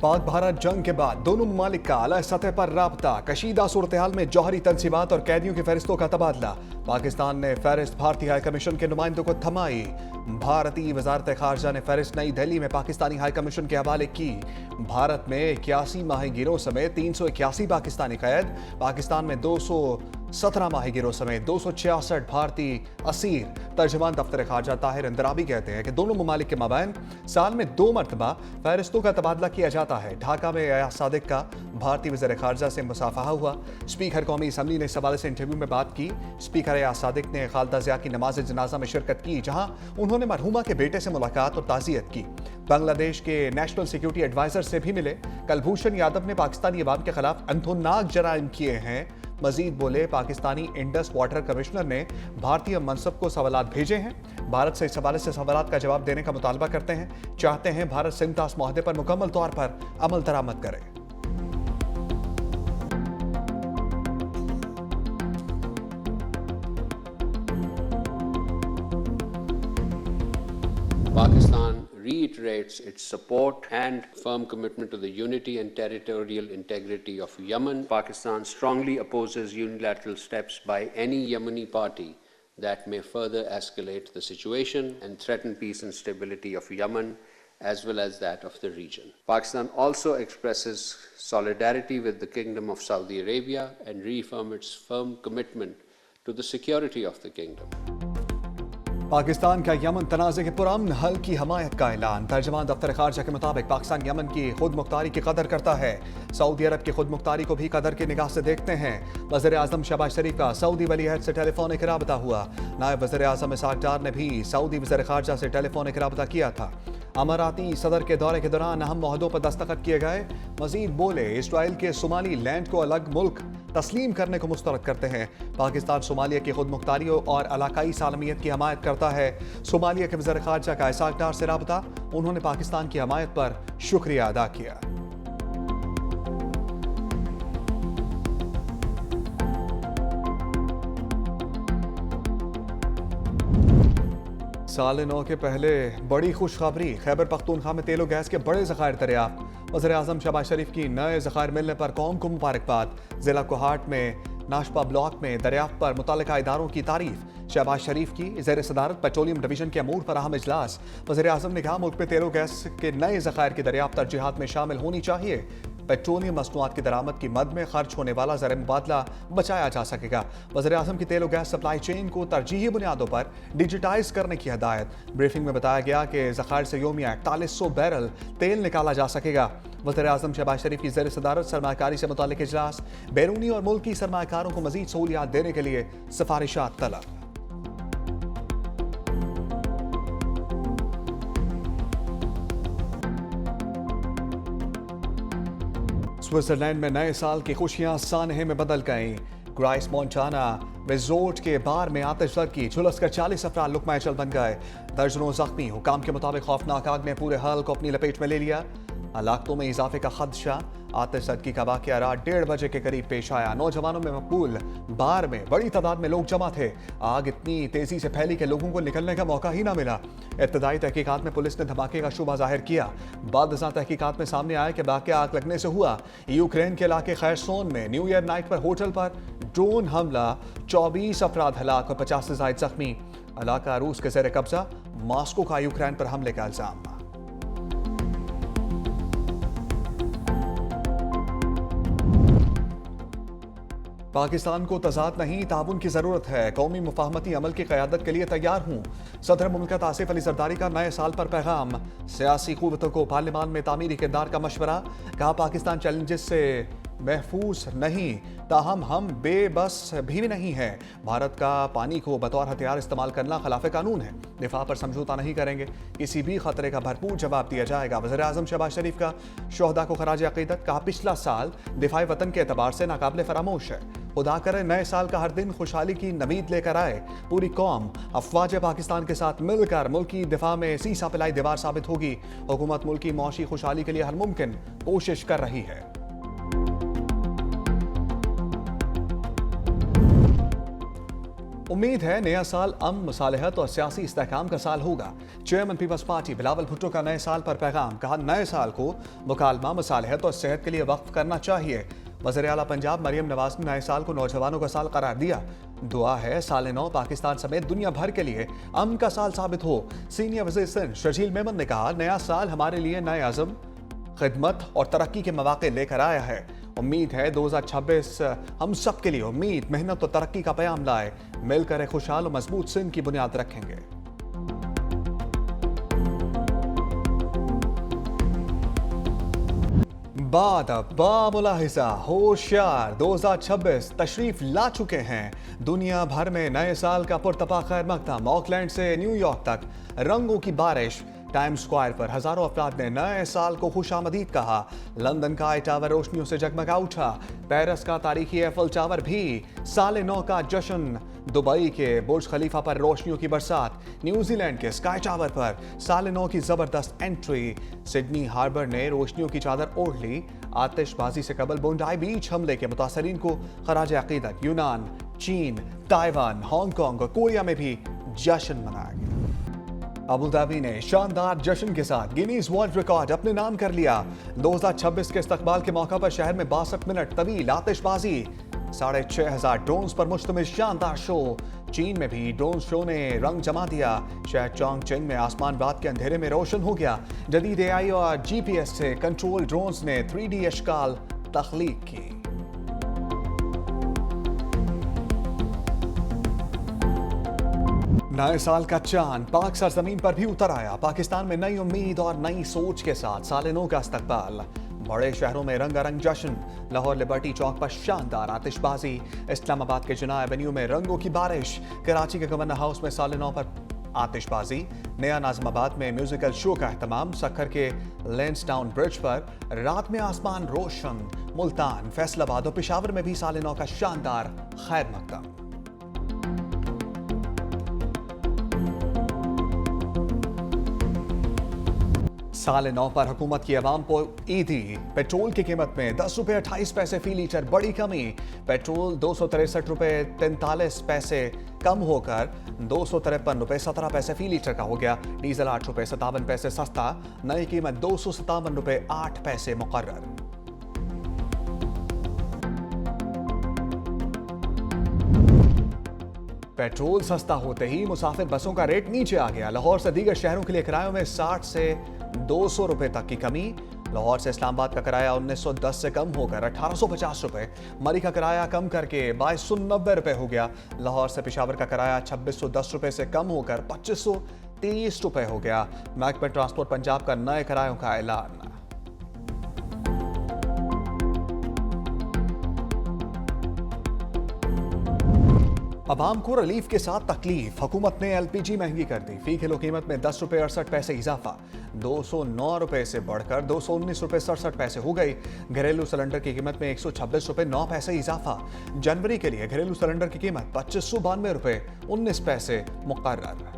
पाक भारत जंग के बाद दोनों ममालिक का आला सतह पर राबता, कशीदा सूरत हाल में जौहरी तनसीबात और कैदियों की फहरिस्तों का तबादला। पाकिस्तान ने फहरिस्त भारतीय हाई कमीशन के नुमाइंदों को थमाई। भारतीय वजारत खारजा ने फहरिस्त नई दिल्ली में पाकिस्तानी हाई कमीशन के हवाले की। भारत में 81 माहीगिरों समेत 381 पाकिस्तानी कैद, पाकिस्तान में 217 माहीगिरों समेत 266 भारतीय असीर। तर्जमान दफ्तर खारजा ताहिर इंदराबी कहते हैं कि दोनों ममालिक के माबैन साल में 2 मरतबा फहरिस्तों का तबादला किया जाता है। ढाका में अयाज सादिक का भारतीय वज़ीर खारजा से मुसाफहा हुआ। स्पीकर कौमी असम्बली ने इस हवाले से इंटरव्यू में बात की। स्पीकर अयाज सादिक ने खालदा ज़िया की नमाज जनाजा में शिरकत की, जहां उन्होंने मरहूमा के बेटे से मुलाकात और ताज़ियत की। बांग्लादेश के नेशनल सिक्योरिटी एडवाइजर से भी मिले। कलभूषण यादव ने पाकिस्तानी अवाम के खिलाफ अंथोनाक जराइम किए हैं। मजीद बोले, पाकिस्तानी इंडस वाटर कमिश्नर ने भारतीय मनसब को सवालात भेजे हैं। भारत से इस हवाले से सवालात का जवाब देने का मुतालबा करते हैं। चाहते हैं भारत सिंतास मुआहदे पर मुकम्मल तौर पर अमल दरामद करे। Pakistan reiterates its support and firm commitment to the unity and territorial integrity of Yemen. Pakistan strongly opposes unilateral steps by any Yemeni party that may further escalate the situation and threaten peace and stability of Yemen as well as that of the region. Pakistan also expresses solidarity with the Kingdom of Saudi Arabia and reaffirms its firm commitment to the security of the kingdom. Pakistan का Yemen तनाज़े के पुरअमन हल की हमायत का ऐलान। तर्जमान दफ्तर खारजा के मुताबिक Pakistan Yemen की खुद मुख्तारी की कदर करता है। सऊदी अरब की खुद मुख्तारी को भी कदर की निगाह से देखते हैं। वज़ीर आज़म शहबाज शरीफ का सऊदी वलीअहद से टेलीफोनिक राबता हुआ। नायब वज़ीर आज़म इसाक डार ने भी सऊदी वज़ीर खारजा से टेलीफोनिक राबता किया था। अमाराती सदर के दौरे के दौरान अहम मुआहदों पर दस्तखत किए गए। मजीद बोले, इसराइल के सोमाली लैंड को अलग मुल्क तस्लीम करने को मुस्तरद करते हैं। पाकिस्तान सोमालिया की खुद मुख्तारी और इलाकाई सालमियत की हमायत करता है। सोमालिया के वज़ीर खारजा का इसाक डार से राबता, उन्होंने पाकिस्तान की हमायत पर शुक्रिया अदा किया। साल नौ के पहले बड़ी खुशखबरी, खैबर पख्तूनख्वा में तेलो गैस के बड़े ज़खायर दरियाफ्त। वज़ीर आज़म शहबाज शरीफ की नए ज़खायर मिलने पर कौम को मुबारकबाद। ज़िला कोहाट में नाशपा ब्लॉक में दरियाफ्त पर मुतल्लिका इदारों की तारीफ। शहबाज शरीफ की ज़ेर सदारत पेट्रोलियम डिवीजन के अमूर पर अहम इजलास। वज़ीर आज़म ने कहा, मुल्क में तेलो गैस के नए ज़खायर की दरियाफ्त तरजीहात में शामिल होनी चाहिए। पेट्रोलियम मसनूआत की दरामद की मद में खर्च होने वाला ज़र मुबादला बचाया जा सकेगा। वज़ीर आज़म की तेल और गैस सप्लाई चेन को तरजीही बुनियादों पर डिजिटाइज करने की हिदायत। ब्रीफिंग में बताया गया कि ज़खायर से योमिया 4100 बैरल तेल निकाला जा सकेगा। वज़ीर आज़म शहबाज शरीफ की ज़ेर सदारत सरमाकारी से मुताल्लिक इजलास। बैरूनी और मुल्की सरमाकारों को मज़ीद सहूलियात देने के लिए सिफारिशात तलब। स्विट्जरलैंड में नए साल की खुशियां सानहे में बदल गईं। ग्राइस मोंटाना रिजोर्ट के बार में आतिशबाजी की झुलसकर 40 अफराद लुकमा चल बन गए। दर्जनों जख्मी। हुकाम के मुताबिक खौफनाक आग ने पूरे हाल को अपनी लपेट में ले लिया। हलाकतों में इजाफे का खदशा। आतिशबाजी का वाकया रात 1:30 बजे के करीब पेश आया। नौजवानों में मकबूल बार में बड़ी तादाद में लोग जमा थे। आग इतनी तेजी से फैली कि लोगों को निकलने का मौका ही ना मिला। इब्तदाई तहकीकात में पुलिस ने धमाके का शुबा जाहिर किया। बाद तहकीकात में सामने आया कि वाकया आग लगने से हुआ। यूक्रेन के इलाके खैरसोन में न्यू ईयर नाइट पर होटल पर ड्रोन हमला, 24 अफराद हलाक और 50 से ज्यादा जख्मी। इलाका रूस के ज़ेर कब्जा। मॉस्को का यूक्रेन पर हमले का इल्जाम। पाकिस्तान को तजाद नहीं, ताउन की जरूरत है। कौमी मुफाहमती अमल की क़यादत के लिए तैयार हूँ। सदर मुमलिकत आसिफ अली जरदारी का नए साल पर पैगाम। सियासी क़ुव्वतों को पार्लियामान में तामीरी किरदार का मशवरा। कहा, पाकिस्तान चैलेंजेस से महफूज नहीं, ताहम हम बेबस भी नहीं है। भारत का पानी को बतौर हथियार इस्तेमाल करना खिलाफ कानून है। दिफा पर समझौता नहीं करेंगे। किसी भी खतरे का भरपूर जवाब दिया जाएगा। वज़ीर आज़म शहबाज शरीफ का शोहदा को खराज अक़ीदत। कहा, पिछला साल दिफाई वतन के एतबार से नाकाबिले फरामोश है। खुदा करे नए साल का हर दिन खुशहाली की नवीद लेकर आए। पूरी कौम अफवाज पाकिस्तान के साथ मिलकर मुल्क की दिफा में सीसा पिलाई दीवार साबित होगी। हुकूमत मुल्क की मौशी खुशहाली के लिए हर मुमकिन कोशिश कर रही है। उम्मीद है नया साल अमन, मुसालहत और सियासी इस्तेहकाम का साल होगा। Chairman Peoples Party Bilawal Bhutto का नए साल पर पैगाम, कहा नए साल को मुकालमा, मुसालहत और सेहत के लिए वक्फ करना चाहिए। वज़ीर आला पंजाब मरियम नवाज ने नए साल को नौजवानों का साल करार दिया। दुआ है साल नौ पाकिस्तान समेत दुनिया भर के लिए अमन का साल साबित हो। सीनियर वज़ीर सिंध शर्जील मेमन ने कहा नया साल हमारे लिए नए अज़म, खिदमत और तरक्की के मौके लेकर आया है। उम्मीद है 2026 हम सब के लिए उम्मीद, मेहनत और तरक्की का पैगाम लाए। मिलकर एक खुशहाल और मजबूत सिंध की बुनियाद रखेंगे। बामुलाहिजा होशियार 2026 तशरीफ ला चुके हैं। दुनिया भर में नए साल का पुरतपा खैर मकदम। ऑकलैंड से न्यूयॉर्क तक रंगों की बारिश। टाइम्स स्क्वायर पर हजारों अफराद ने नए साल को खुशामदीद कहा। लंदन का आई टावर रोशनियों से जगमगा उठा। पेरिस का तारीखी एफिल टावर भी साल नौ का जश्न। दुबई के बुर्ज खलीफा पर रोशनियों की बरसात। न्यूजीलैंड के स्काई टावर पर साल नौ की जबरदस्त एंट्री। सिडनी हार्बर ने रोशनियों की चादर ओढ़ ली। आतिशबाजी से कबल बोंडाई बीच हमले के मुतासरीन को खराज अकीदत। यूनान, चीन, ताइवान, हांगकांग और कोरिया में भी जश्न मनाया गया। अबू धाबी ने शानदार जश्न के साथ गिनीज वर्ल्ड रिकॉर्ड अपने नाम कर लिया। 2026 के इस्तकबाल के मौका पर शहर में 62 मिनट तवील आतिशबाजी। 6500 ड्रोन्स पर मुश्तमिल शानदार शो। चीन में भी ड्रोन शो ने रंग जमा दिया। शहर चोंगचिंग में आसमान रात के अंधेरे में रोशन हो गया। जदीद एआई और जीपीएस से कंट्रोल ड्रोन्स ने 3D अशकाल तख्लीक की। नए साल का चांद पाक सरजमीन पर भी उतर आया। पाकिस्तान में नई उम्मीद और नई सोच के साथ साल नौ का इस्तकबाल। बड़े शहरों में रंगारंग जश्न। लाहौर लिबर्टी चौक पर शानदार आतिशबाजी। इस्लामाबाद के जिना एवेन्यू में रंगों की बारिश। कराची के गवर्नर हाउस में साल नौ पर आतिशबाजी। नया नाज़िमाबाद में म्यूजिकल शो का एहतमाम। सक्खर के लेंसडाउन ब्रिज पर रात में आसमान रोशन। मुल्तान, फैसलाबाद और पेशावर में भी साल नौ का शानदार खैर मकदम। साल नौ पर हुकूमत की अवाम को ईदी। पेट्रोल की कीमत में 10 रुपये 28 पैसे फी लीटर बड़ी कमी। पेट्रोल 263 रुपये 43 पैसे कम होकर 253 रुपये 17 पैसे फी लीटर का हो गया। डीजल 8 रुपये 57 पैसे सस्ता। नई कीमत 257 रुपये 8 पैसे मुकर्रर। पेट्रोल सस्ता होते ही मुसाफिर बसों का रेट नीचे आ गया। लाहौर से दीगर शहरों के लिए किरायों में 60 से 200 रुपए तक की कमी। लाहौर से इस्लामाबाद का किराया 1910 से कम होकर 1850 रुपए। मरी का किराया कम करके 2290 रुपए हो गया। लाहौर से पेशावर का किराया 2610 रुपए से कम होकर 2530 रुपए हो गया। महकमा ट्रांसपोर्ट पंजाब का नए किरायों का ऐलान। अवाम को रिलीफ के साथ तकलीफ। हुकूमत ने LPG महंगी कर दी। फी किलो कीमत में 10 रुपये 68 पैसे इजाफा। 209 रुपए से बढ़कर 219 रुपए 67 पैसे हो गई। घरेलू सिलेंडर की कीमत में 126 रुपए 9 पैसे इजाफा। जनवरी के लिए घरेलू सिलेंडर की कीमत 2592 रुपए 19 पैसे मुकर्रर।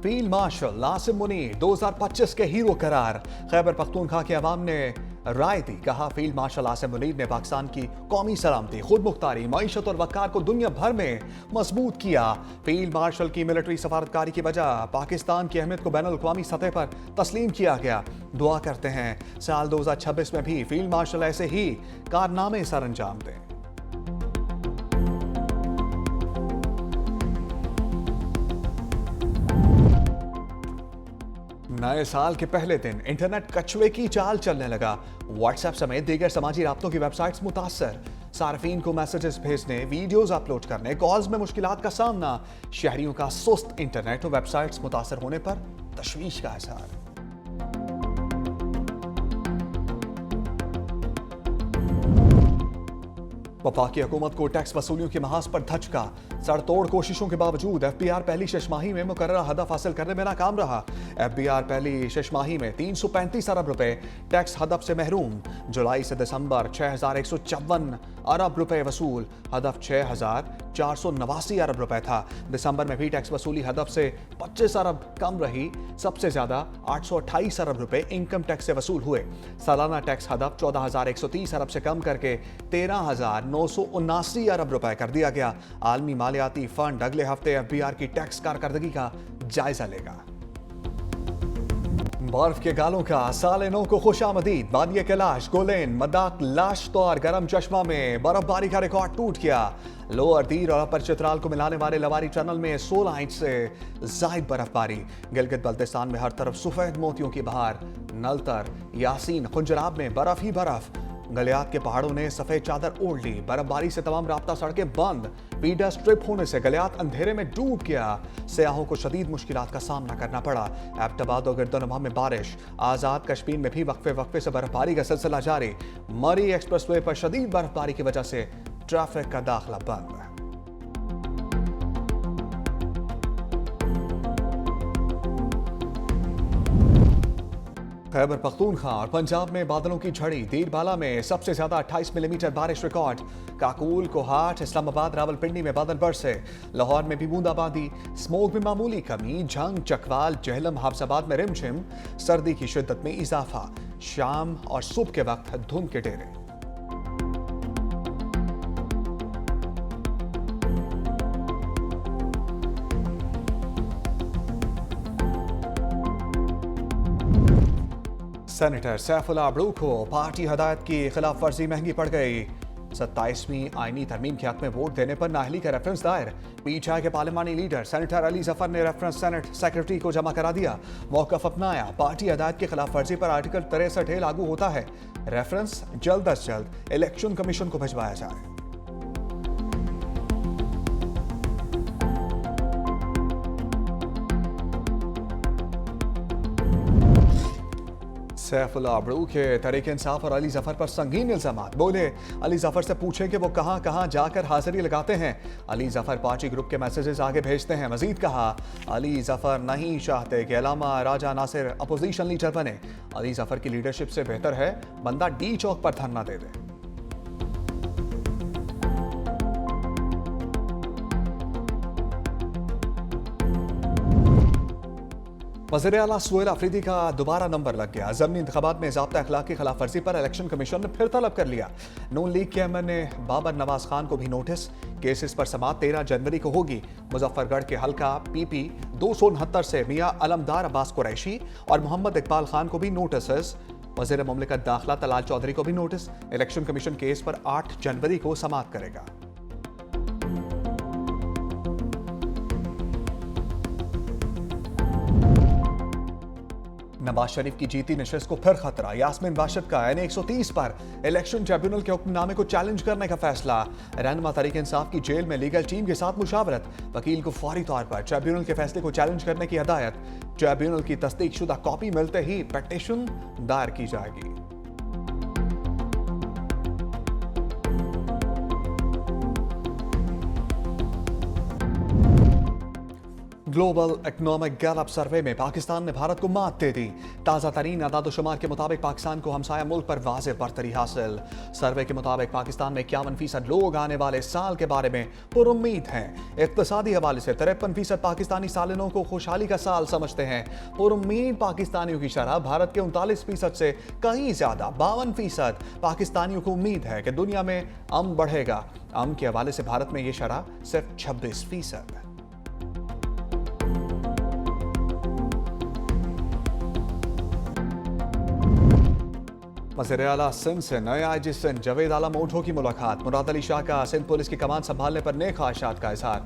फील्ड मार्शल आसिम मुनीर 2025 के हीरो करार। खैबर पख्तूनख्वा के अवाम ने राय दी। कहा फील्ड मार्शल आसिम मुनीर ने पाकिस्तान की कौमी सलामती, खुद मुख्तारी, मईशत और वक़ार को दुनिया भर में मजबूत किया। फील्ड मार्शल की मिलिट्री सफारतकारी की वजह पाकिस्तान की अहमियत को बैनुल अक़वामी सतह पर तस्लीम किया गया। दुआ करते हैं साल 2026 में भी फील्ड मार्शल ऐसे ही कारनामे सर अंजाम दें। नए साल के पहले दिन इंटरनेट कछुए की चाल चलने लगा। व्हाट्सएप समेत दीगर समाजी राब्तों की वेबसाइट्स मुतासर। सार्फिन को मैसेजेस भेजने, वीडियोस अपलोड करने, कॉल्स में मुश्किलात का सामना। शहरियों का सुस्त इंटरनेट और वेबसाइट्स मुतासर होने पर तशवीश का इज़हार। वफाकी हुकूमत को टैक्स वसूलियों के महाज पर धचका। सड़तोड़ कोशिशों के बावजूद एफबीआर पहली छमाही में मुकर्ररा हदफ हासिल करने में नाकाम रहा। एफबीआर पहली छमाही में 335 अरब रुपए टैक्स हदफ से महरूम। जुलाई से दिसंबर 6,154 अरब रुपए वसूल। हदफ 6,489 अरब रुपए था। दिसंबर में भी टैक्स वसूली हदफ से 25 अरब कम रही। सबसे ज्यादा 828 अरब रुपए इनकम टैक्स से वसूल हुए। सालाना टैक्स हदफ 14,130 अरब से कम करके 13,979 अरब रुपए कर दिया गया। आलमी मालियाती फंड अगले हफ्ते एफबीआर की टैक्स कारकर्दगी का जायजा लेगा। बर्फ के गालों का साले नौ को खुशामदीद। वादिया कैलाश, गोलेन, मदाक, लाश्त और गरम चश्मा में बर्फबारी का रिकॉर्ड टूट गया। लोअर दीर और अपर चित्राल को मिलाने वाले लवारी टनल में 16 इंच से जायद बर्फबारी। गिलगित बल्तिस्तान में हर तरफ सफेद मोतियों की बहार। नलतर, यासीन, खुंजराब में बर्फ ही बर्फ। गलियात के पहाड़ों ने सफेद चादर ओढ़ ली। बर्फबारी से तमाम रास्ता सड़कें बंद। पीडा स्ट्रिप होने से गलियात अंधेरे में डूब गया। सयाहों को शदीद मुश्किलात का सामना करना पड़ा। एबटाबाद और गिरदोनवा में बारिश। आजाद कश्मीर में भी वक्फे वक्फे से बर्फबारी का सिलसिला जारी। मरी एक्सप्रेसवे पर शदीद बर्फबारी की वजह से ट्रैफिक का दाखिला बंद। खैबर पख्तूनख्वा और पंजाब में बादलों की झड़ी। दीरबाला में सबसे ज्यादा 28 मिलीमीटर बारिश रिकॉर्ड। काकूल, कोहाट, इस्लामाबाद, रावलपिंडी में बादल बरसे। लाहौर में भी बूंदाबांदी। स्मोक में मामूली कमी। झंग, चकवाल, जहलम, हाफसाबाद में रिमझिम। सर्दी की शिद्दत में इजाफा। शाम और सुबह के वक्त धुंध के डेरे। सेनेटर सैफुल्लाह अब्दू को पार्टी हदायत की खिलाफ वर्जी महंगी पड़ गई। 27वीं आईनी तरमीम के हक में वोट देने पर नाअहली का रेफरेंस दायर। पीटीआई के पार्लिमानी लीडर सेनेटर अली जफर ने रेफरेंस सेनेट सेक्रेटरी को जमा करा दिया। मौकफ अपनाया। पार्टी हदायत की खिलाफ वर्जी पर आर्टिकल 63 लागू होता है। रेफरेंस जल्द अज जल्द इलेक्शन कमीशन को भिजवाया जाए। सैफुल्लाह अब्दू के तहरीक इंसाफ और अली जफर पर संगीन इल्जामात। बोले, अली जफर से पूछें कि वो कहां कहां जाकर हाजिरी लगाते हैं। अली जफर पार्टी ग्रुप के मैसेजेस आगे भेजते हैं। मजीद कहा, अली जफर नहीं चाहते कि अलामा राजा नासिर अपोजिशन लीडर बने। अली जफर की लीडरशिप से बेहतर है बंदा डी चौक पर धरना दे दे। वज़ीर आला सुहेल अफरीदी का दोबारा नंबर लग गया। ज़मीनी इंतखाबात में ज़ाब्ता अखलाक की खिलाफ वर्जी पर इलेक्शन कमीशन ने फिर तलब कर लिया। नून लीग के एमएन ने बाबर नवाज खान को भी नोटिस। केसेस पर समाअत 13 जनवरी को होगी। मुजफ्फरगढ़ के हल्का PP 269 से मियां अलमदार अब्बास कुरैशी और मोहम्मद इकबाल खान को भी नोटिस। वज़ीर मुमलिकत दाखिला तलाल चौधरी को भी नोटिस। इलेक्शन कमीशन केस पर 8 जनवरी को समाअत करेगा। नवाज शरीफ की जीती नशिस्त को फिर खतरा। यास्मीन बाशिद का N 130 पर इलेक्शन ट्रिब्यूनल के हुक्मनामे को चैलेंज करने का फैसला। रहनुमा तहरीक इंसाफ की जेल में लीगल टीम के साथ मुशावरत। वकील को फौरी तौर पर ट्रिब्यूनल के फैसले को चैलेंज करने की हदायत। ट्रिब्यूनल की तस्दीकशुदा कॉपी मिलते ही पिटीशन दायर की जाएगी। ग्लोबल इकोनॉमिक गैलप सर्वे में पाकिस्तान ने भारत को मात दे दी। ताज़ा तरीन अदाद-ओ-शुमार के मुताबिक पाकिस्तान को हमसाया मुल्क पर वाज़ेह बरतरी हासिल। सर्वे के मुताबिक पाकिस्तान में 51% लोग आने वाले साल के बारे में पुरुम्मीद हैं। इक़्तिसादी हवाले से 53% पाकिस्तानी सालिनों को खुशहाली का साल समझते हैं। पुरुम्मीद पाकिस्तानियों की शरह भारत के 39% से कहीं ज़्यादा 52% पाकिस्तानियों को उम्मीद है कि दुनिया में अमन बढ़ेगा। अमन के हवाले से भारत में ये शरह सिर्फ 26% है। वज़ीर आला सिंध से नए IG सिंध जावेद आलम ओढ़ो की मुलाकात। मुराद अली शाह का सिंध पुलिस की कमान संभालने पर नेक ख्वाहिशात का इजहार।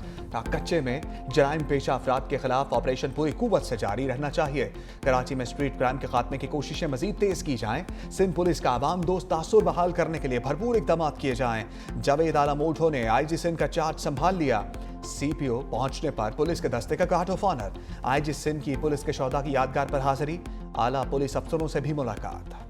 कच्चे में जराइम पेशा अफराद के खिलाफ ऑपरेशन पूरी कुव्वत से जारी रहना चाहिए। कराची में स्ट्रीट क्राइम के खात्मे की कोशिशें मजीद तेज की जाएं। सिंध पुलिस का आवाम दोस्त तासुर बहाल करने के लिए भरपूर इकदाम किए जाएं। जावेद आलम ओढ़ो ने IG सिंध का चार्ज संभाल लिया। CPO पहुंचने पर पुलिस के दस्ते का guard of honour. IG Sindh की पुलिस के शौदा की यादगार पर हाजिरी। आला पुलिस अफसरों से भी मुलाकात।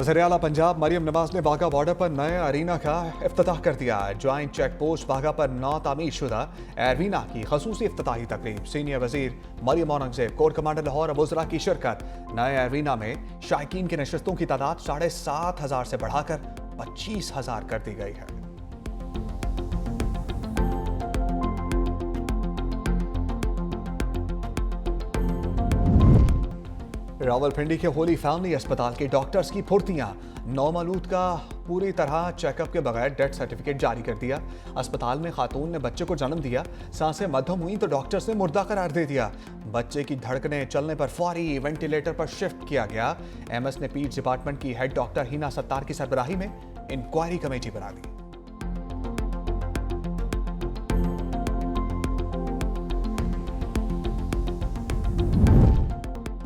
वज़ीर-ए-आला पंजाब मरियम नवाज ने बाघा बॉर्डर पर नए अरीना का इफ्तिताह कर दिया। ज्वाइंट चेक पोस्ट बाघा पर नौ तामीर शुदा एरवीना की खसूसी इफ्तिताही तकरीब। सीनियर वजीर मरियम औरंगजेब, कोर कमांडर लाहौर और वज़रा की शिरकत। नए एरवीना में शायकीन की नशस्तों की तादाद 7,500 से बढ़ाकर 25,000 कर दी गई है। रावलपिंडी के होली फैमिली अस्पताल के डॉक्टर्स की फुर्तियां। नौमलूद का पूरी तरह चेकअप के बगैर डेथ सर्टिफिकेट जारी कर दिया। अस्पताल में खातून ने बच्चे को जन्म दिया, सांसें मध्यम हुई तो डॉक्टर्स ने मुर्दा करार दे दिया। बच्चे की धड़कनें चलने पर फौरी वेंटिलेटर पर शिफ्ट किया गया। एमएस ने पीड्स डिपार्टमेंट की हेड डॉक्टर हिना सत्तार की सरबराही में इंक्वायरी कमेटी बना दी।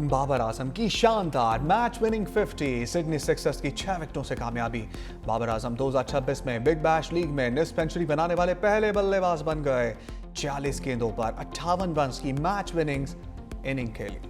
बाबर आजम की शानदार मैच विनिंग 50, सिडनी सिक्सर्स की 6 विकेटों से कामयाबी। बाबर आजम 2026 में बिग बैश लीग में निस्फ सेंचुरी बनाने वाले पहले बल्लेबाज बन गए। 40 गेंदों पर 58 रन्स की मैच विनिंग इनिंग खेली।